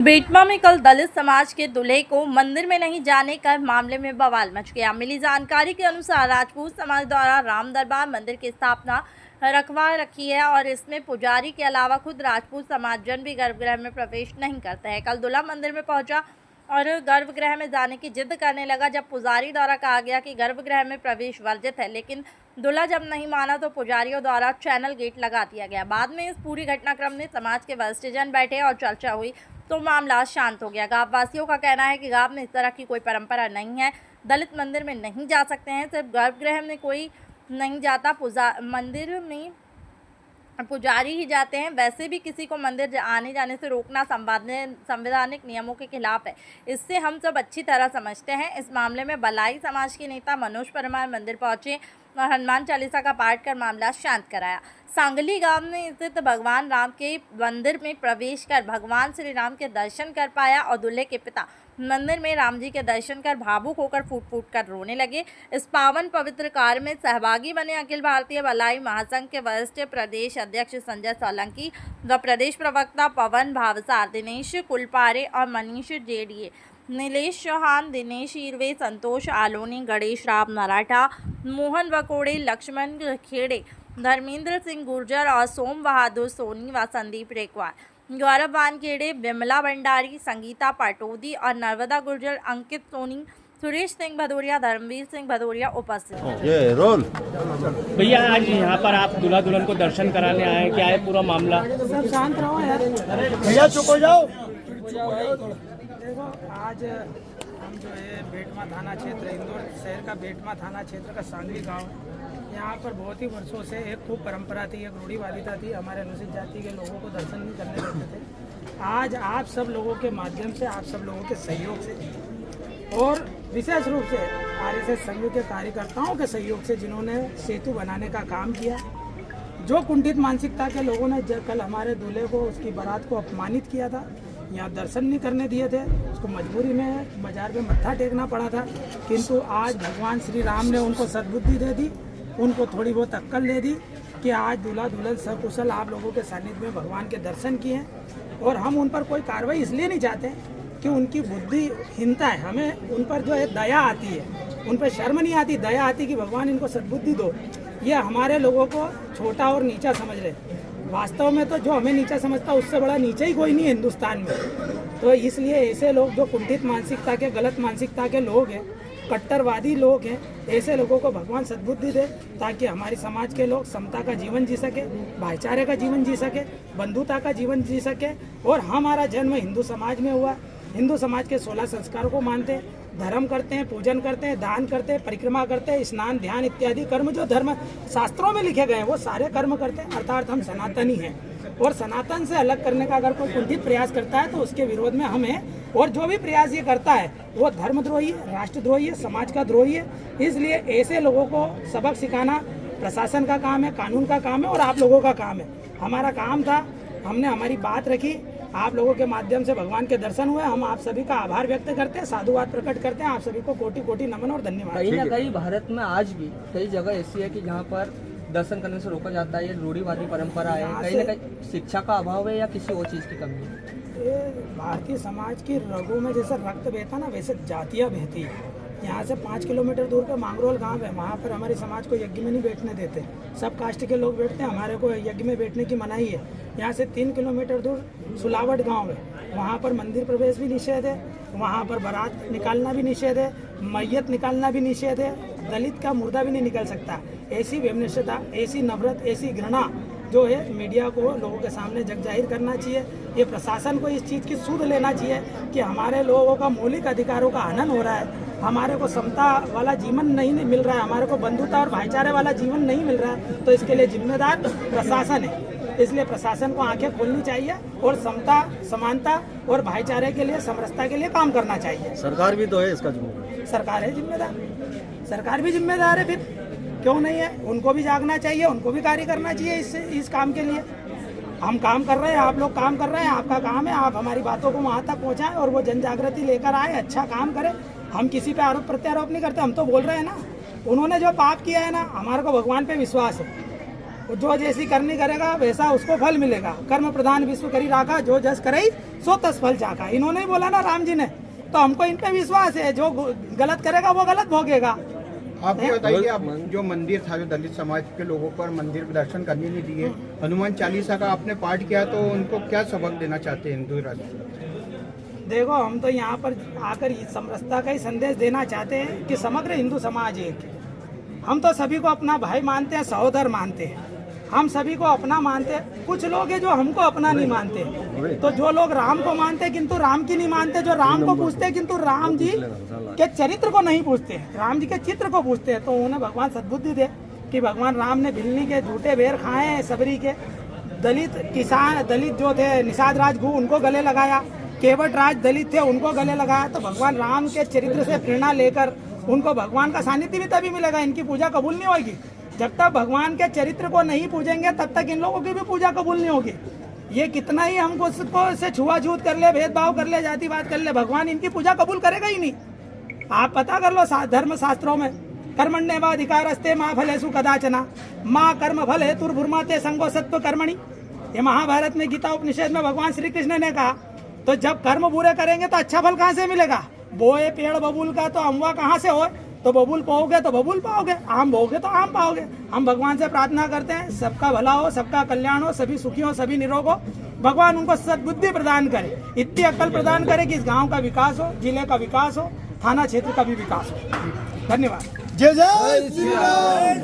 बेटमा में कल दलित समाज के दूल्हे को मंदिर में नहीं जाने का मामले में बवाल मच गया। मिली जानकारी के अनुसार राजपूत समाज द्वारा राम दरबार मंदिर की स्थापना रखवा रखी है और इसमें पुजारी के अलावा खुद राजपूत समाजजन भी गर्भगृह में प्रवेश नहीं करते हैं। कल दूल्हा मंदिर में पहुंचा और गर्भगृह में जाने की जिद करने लगा। जब पुजारी द्वारा कहा गया कि गर्भगृह में प्रवेश वर्जित है, लेकिन दूल्हा जब नहीं माना तो पुजारियों द्वारा चैनल गेट लगा दिया गया। बाद में इस पूरी घटनाक्रम में समाज के वरिष्ठजन बैठे और चर्चा हुई तो मामला शांत हो गया। गांव वासियों का कहना है कि गांव में इस तरह की कोई परंपरा नहीं है। दलित मंदिर में नहीं जा सकते हैं, सिर्फ गर्भगृह में कोई नहीं जाता, मंदिर में पुजारी ही जाते हैं। वैसे भी किसी को मंदिर आने जाने से रोकना संवैधानिक नियमों के खिलाफ है। इससे हम सब अच्छी तरह समझते हैं। इस मामले में बलाई समाज के नेता मनोज परमार मंदिर पहुंचे और हनुमान चालीसा का पाठ कर मामला शांत कराया। सांगली गांव में स्थित भगवान राम के मंदिर में प्रवेश कर भगवान श्री राम के दर्शन कर पाया और दूल्हे के पिता मंदिर में राम जी के दर्शन कर भावुक होकर फूट फूट कर रोने लगे। इस पावन पवित्र कार्य में सहभागी बने अखिल भारतीय बलाई महासंघ के वरिष्ठ प्रदेश अध्यक्ष संजय सोलंकी व प्रदेश प्रवक्ता पवन भावसार, दिनेश कुलपारे और मनीष जेडीए, नीलेश चौहान, दिनेश ईरवे, संतोष आलोनी, गणेश राम नराठा, मोहन वकोड़े, लक्ष्मण खेड़े, धर्मेंद्र सिंह गुर्जर और सोम बहादुर सोनी व संदीप रेकवार, गौरव वानखेड़े, विमला भंडारी, संगीता पाटोदी और नर्मदा गुर्जर, अंकित सोनी, सुरेश सिंह भदौरिया, धर्मवीर सिंह भदौरिया उपस्थित। ये रोल भैया, आज यहाँ पर आप दूल्हा दुल्हन को दर्शन कराने आए हैं, क्या है पूरा मामला? सब शांत रहो यार। भैया चुप हो जाओ। देखो, आज हम जो है बेटमा थाना क्षेत्र, इंदौर शहर का बेटमा थाना क्षेत्र का सांगली गांव है। यहाँ पर बहुत ही वर्षों से एक खूब परंपरा थी, एक रूढ़िवादिता थी। हमारे अनुसूचित जाति के लोगों को दर्शन नहीं करने देते थे। आज आप सब लोगों के माध्यम से, आप सब लोगों के सहयोग से और विशेष रूप से आरएसएस संघ के कार्यकर्ताओं के सहयोग से, जिन्होंने सेतु बनाने का काम किया, जो कुंठित मानसिकता के लोगों ने कल हमारे दूल्हे को, उसकी बारात को अपमानित किया था, यहाँ दर्शन नहीं करने दिए थे, उसको मजबूरी में बाजार में मत्था टेकना पड़ा था। किंतु आज भगवान श्री राम ने उनको सद्बुद्धि दे दी, उनको थोड़ी बहुत अक्ल दे दी कि आज दूल्हा दुल्हन सकुशल आप लोगों के सानिध्य में भगवान के दर्शन किए हैं। और हम उन पर कोई कार्रवाई इसलिए नहीं चाहते कि उनकी बुद्धिहीनता है, हमें उन पर जो है दया आती है, उन पर शर्म नहीं आती, दया आती कि भगवान इनको सद्बुद्धि दो। ये हमारे लोगों को छोटा और नीचा समझ रहे। वास्तव में तो जो हमें नीचा समझता है उससे बड़ा नीचा ही कोई नहीं है हिंदुस्तान में। तो इसलिए ऐसे लोग जो कुंठित मानसिकता के, गलत मानसिकता के लोग हैं, कट्टरवादी लोग हैं, ऐसे लोगों को भगवान सद्बुद्धि दे ताकि हमारे समाज के लोग समता का जीवन जी सके, भाईचारे का जीवन जी सके, बंधुता का जीवन जी सके। और हमारा जन्म हिंदू समाज में हुआ, हिंदू समाज के 16 संस्कारों को मानते हैं, धर्म करते हैं, पूजन करते हैं, दान करते हैं, परिक्रमा करते हैं, स्नान ध्यान इत्यादि कर्म जो धर्म शास्त्रों में लिखे गए हैं वो सारे कर्म करते हैं। अर्थात हम सनातनी हैं और सनातन से अलग करने का अगर कोई कुंठित प्रयास करता है तो उसके विरोध में हम हैं। और जो भी प्रयास ये करता है वो धर्मद्रोही है, राष्ट्रद्रोही है, समाज का द्रोही है। इसलिए ऐसे लोगों को सबक सिखाना प्रशासन का काम है, कानून का काम है और आप लोगों का काम है। हमारा काम था, हमने हमारी बात रखी, आप लोगों के माध्यम से भगवान के दर्शन हुए। हम आप सभी का आभार व्यक्त करते हैं, साधुवाद प्रकट करते हैं। आप सभी को कोटि कोटि नमन और धन्यवाद। कहीं ना कहीं भारत में आज भी कई जगह ऐसी है कि जहाँ पर दर्शन करने से रोका जाता है। ये रूढ़िवादी परंपरा है, कहीं ना कहीं शिक्षा का अभाव है या किसी और चीज़ की कमी है? ये भारतीय समाज की रगों में जैसे रक्त बहता ना, वैसे जातियाँ बहती है। यहाँ से 5 किलोमीटर दूर पे मांगरोल गांव है, वहाँ पर हमारे समाज को यज्ञ में नहीं बैठने देते। सब कास्ट के लोग बैठते हैं, हमारे को यज्ञ में बैठने की मनाही है। यहाँ से 3 किलोमीटर दूर सुलावट गांव है, वहाँ पर मंदिर प्रवेश भी निषेध है, वहाँ पर बारात निकालना भी निषेध है, मैयत निकालना भी निषेध है, दलित का मुर्दा भी नहीं निकल सकता। ऐसी वैमनस्यता, ऐसी नफरत, ऐसी घृणा जो है मीडिया को लोगों के सामने जग जाहिर करना चाहिए। ये प्रशासन को इस चीज़ की सूद लेना चाहिए कि हमारे लोगों का मौलिक अधिकारों का हनन हो रहा है, हमारे को समता वाला जीवन नहीं मिल रहा है, हमारे को बंधुता और भाईचारे वाला जीवन नहीं मिल रहा है। तो इसके लिए जिम्मेदार प्रशासन है। इसलिए प्रशासन को आंखें खोलनी चाहिए और समता, समानता और भाईचारे के लिए, समरसता के लिए काम करना चाहिए। सरकार भी तो है इसका जिम्मेदार। सरकार है जिम्मेदार, सरकार भी जिम्मेदार है, फिर क्यों नहीं है? उनको भी जागना चाहिए, उनको भी कार्य करना चाहिए इस काम के लिए। हम काम कर रहे हैं, आप लोग काम कर रहे हैं, आपका काम है आप हमारी बातों को वहाँ तक पहुँचाएं और वो जन जागृति लेकर आए, अच्छा काम करें। हम किसी पे आरोप प्रत्यारोप नहीं करते, हम तो बोल रहे हैं ना, उन्होंने जो पाप किया है ना, हमारे को भगवान पे विश्वास है। जो जैसी करनी करेगा वैसा उसको फल मिलेगा। कर्म प्रधान विश्व करी राखा, जो जस करे सो तत्फल चाखा। इन्होंने ही बोला ना राम जी ने, तो हमको इन पे विश्वास है, जो गलत करेगा वो गलत भोगेगा। आप ये बताइए, आप जो मंदिर था, जो दलित समाज के लोगों पर मंदिर में दर्शन करने नहीं दिए, हनुमान चालीसा का आपने पाठ किया, तो उनको क्या सबक देना चाहते हैं हिंदू राष्ट्र? देखो, हम तो यहाँ पर आकर समरसता का ही संदेश देना चाहते हैं कि समग्र हिंदू समाज एक है। हम तो सभी को अपना भाई मानते हैं, सहोदर मानते हैं, हम सभी को अपना मानते हैं। कुछ लोग हैं जो हमको अपना नहीं मानते, तो जो लोग राम को मानते हैं किंतु राम की नहीं मानते, जो राम को पूछते हैं किंतु राम जी के चरित्र को नहीं पूछते, राम जी के चित्र को पूछते हैं, तो उन्हें भगवान सद्बुद्धि दे कि भगवान राम ने भिल्ली के झूठे बेर खाए हैं, सबरी के दलित किसान, दलित जो थे निषाद राजगु, उनको गले लगाया, केवट राज दलित थे, उनको गले लगाया। तो भगवान राम के चरित्र से प्रेरणा लेकर उनको भगवान का सानिध्य भी तभी मिलेगा, इनकी पूजा कबूल नहीं होगी। जब तक भगवान के चरित्र को नहीं पूजेंगे तब तक इन लोगों की भी पूजा कबूल नहीं होगी। ये कितना ही हमको उसको से छुआछूत कर ले, भेदभाव कर ले, जातिवाद कर ले, भगवान इनकी पूजा कबूल करेगा ही नहीं। आप पता कर लो धर्म शास्त्रों में, कर्मण्येवाधिकारस्ते मां फलेषु कदाचन मां कर्म फल हेतुर्भुर्माते संगो सत्व कर्मणि। ये महाभारत में गीता उपनिषद में भगवान श्री कृष्ण ने कहा। तो जब कर्म बुरे करेंगे तो अच्छा फल कहाँ से मिलेगा? बोए पेड़ बबूल का तो अमवा कहाँ से हो? तो बबूल पाओगे तो बबूल पाओगे, आम बोगे तो आम पाओगे। हम भगवान से प्रार्थना करते हैं सबका भला हो, सबका कल्याण हो, सभी सुखी हो, सभी निरोग हो, भगवान उनको सद्बुद्धि प्रदान करे, इतनी अक्ल प्रदान करे कि इस गांव का विकास हो, जिले का विकास हो, थाना क्षेत्र का भी विकास हो। धन्यवाद। जय जय श्री राम।